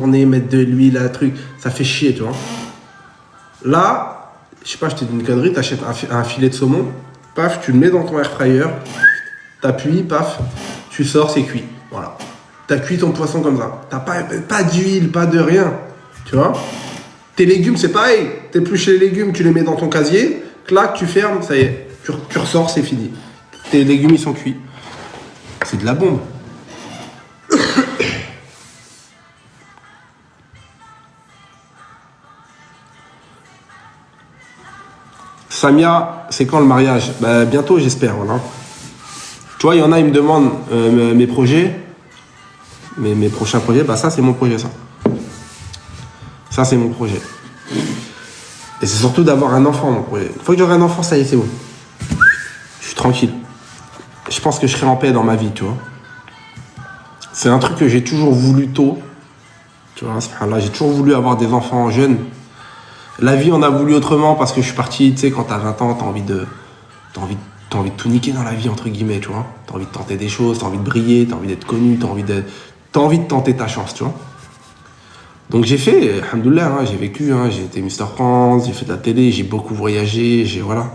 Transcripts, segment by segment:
tourner, mettre de l'huile, un truc, ça fait chier, tu vois. Là, je sais pas, je te dis une connerie, t'achètes un filet de saumon, paf, tu le mets dans ton air fryer, t'appuies, paf, tu sors, c'est cuit. Voilà. T'as cuit ton poisson comme ça. T'as pas d'huile, pas de rien. Tu vois. Tes légumes, c'est pareil. T'épluches les légumes, tu les mets dans ton casier, clac, tu fermes, ça y est. Tu ressors, c'est fini. Tes légumes, ils sont cuits. C'est de la bombe. Samia, c'est quand le mariage? Bah, bientôt, j'espère. Voilà. Tu vois, il y en a, ils me demandent mes projets, mes prochains projets. Bah, ça, c'est mon projet, ça. Ça, c'est mon projet. Et c'est surtout d'avoir un enfant, mon projet. Une fois que j'aurai un enfant, ça y est, c'est bon. Je suis tranquille. Je pense que je serai en paix dans ma vie, tu vois. C'est un truc que j'ai toujours voulu tôt. Tu vois, là, j'ai toujours voulu avoir des enfants jeunes. La vie, on a voulu autrement parce que je suis parti, tu sais, quand t'as 20 ans, t'as envie de tout niquer dans la vie, entre guillemets, tu vois. T'as envie de tenter des choses, t'as envie de briller, t'as envie d'être connu, t'as envie de tenter ta chance, tu vois. Donc j'ai fait, alhamdoulilah, hein, j'ai vécu, hein, j'ai été Mister France, j'ai fait de la télé, j'ai beaucoup voyagé, voilà.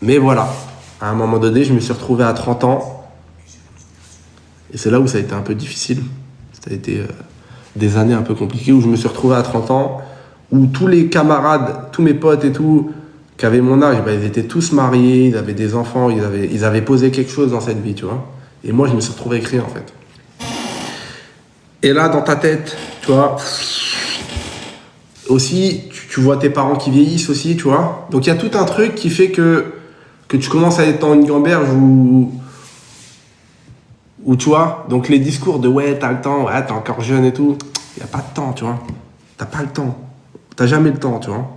Mais voilà, à un moment donné, je me suis retrouvé à 30 ans. Et c'est là où ça a été un peu difficile. Ça a été des années un peu compliquées où je me suis retrouvé à 30 ans, où tous les camarades, tous mes potes et tout, qui avaient mon âge, bah, ils étaient tous mariés, ils avaient des enfants, ils avaient posé quelque chose dans cette vie, tu vois. Et moi, je me suis retrouvé avec rien, en fait. Et là, dans ta tête, tu vois, aussi, tu vois tes parents qui vieillissent aussi, tu vois. Donc, il y a tout un truc qui fait que tu commences à être dans une gamberge où tu vois, donc les discours de ouais, t'as le temps, ouais, t'es encore jeune et tout, il n'y a pas de temps, tu vois. T'as pas le temps. T'as jamais le temps, tu vois.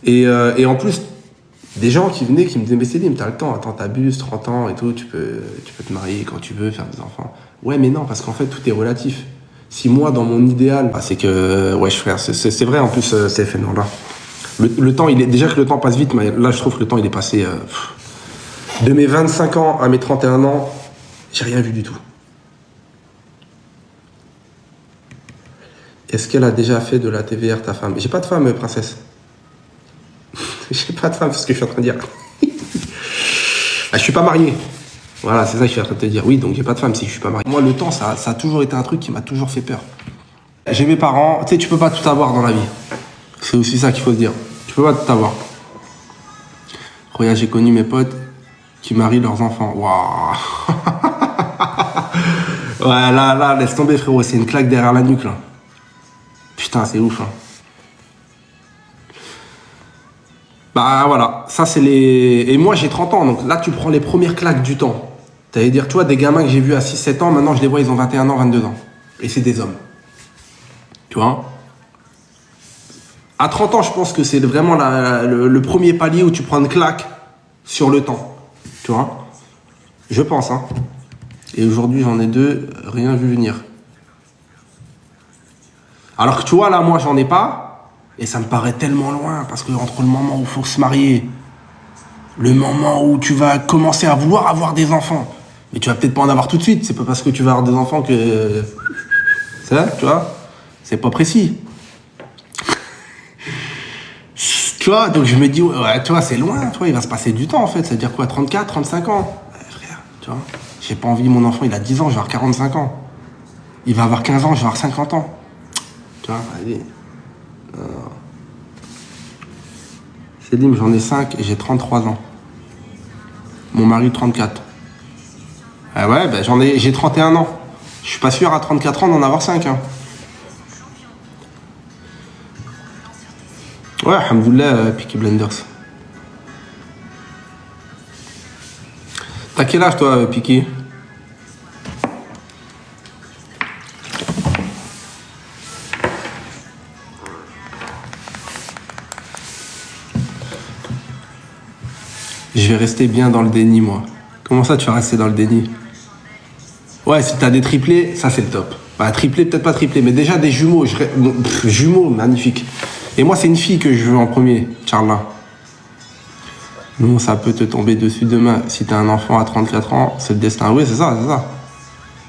Et en plus, des gens qui venaient, qui me disaient, mais Céline, t'as le temps, attends, t'abuses, 30 ans et tout, tu peux te marier quand tu veux, faire des enfants. Ouais, mais non, parce qu'en fait, tout est relatif. Si moi, dans mon idéal, bah, c'est que, ouais, frère, c'est vrai en plus, ces phénomènes-là. Le temps, déjà que le temps passe vite, mais là, je trouve que le temps, il est passé. De mes 25 ans à mes 31 ans, j'ai rien vu du tout. Est-ce qu'elle a déjà fait de la TVR, ta femme? J'ai pas de femme, princesse. J'ai pas de femme, c'est ce que je suis en train de dire. Je suis pas marié. Voilà, c'est ça que je suis en train de te dire. Oui, donc j'ai pas de femme si je suis pas marié. Moi, le temps, ça a toujours été un truc qui m'a toujours fait peur. J'ai mes parents. Tu sais, tu peux pas tout avoir dans la vie. C'est aussi ça qu'il faut se dire. Tu peux pas tout avoir. Regarde, j'ai connu mes potes qui marient leurs enfants. Waouh. Ouais, là, laisse tomber, frérot. C'est une claque derrière la nuque, là. Putain, c'est ouf, hein. Bah voilà, ça c'est les... Et moi j'ai 30 ans, donc là tu prends les premières claques du temps. T'allais dire, tu vois, des gamins que j'ai vus à 6-7 ans, maintenant je les vois, ils ont 21 ans, 22 ans. Et c'est des hommes. Tu vois? À 30 ans, je pense que c'est vraiment le premier palier où tu prends une claque sur le temps. Tu vois? Je pense, hein. Et aujourd'hui j'en ai 2, rien vu venir. Alors que tu vois, là, moi j'en ai pas. Et ça me paraît tellement loin, parce que entre le moment où il faut se marier, le moment où tu vas commencer à vouloir avoir des enfants, mais tu vas peut-être pas en avoir tout de suite, c'est pas parce que tu vas avoir des enfants que... C'est vrai, tu vois, c'est pas précis. Tu vois, donc je me dis, ouais, tu vois, c'est loin, tu vois, il va se passer du temps en fait, ça veut dire quoi, 34, 35 ans? Ouais, frère, tu vois, j'ai pas envie, mon enfant, il a 10 ans, je vais avoir 45 ans. Il va avoir 15 ans, je vais avoir 50 ans. Tu vois, allez... Céline, j'en ai 5 et j'ai 33 ans. Mon mari, 34. Ah ouais, ben j'ai 31 ans. Je suis pas sûr à 34 ans d'en avoir 5. Hein. Ouais, alhamdoulilah, Peaky Blinders. T'as quel âge, toi, Peaky? Je vais rester bien dans le déni, moi. Comment ça, tu vas rester dans le déni? Ouais, si t'as des triplés, ça c'est le top. Bah, triplé, peut-être pas triplé, mais déjà des jumeaux. Jumeaux, magnifique. Et moi, c'est une fille que je veux en premier, Charla. Non, ça peut te tomber dessus demain. Si t'as un enfant à 34 ans, c'est le destin. Oui, c'est ça, c'est ça.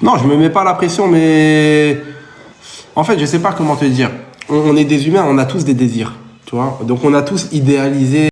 Non, je me mets pas la pression, mais En fait, je sais pas comment te dire. On est des humains, on a tous des désirs, tu vois. Donc, on a tous idéalisé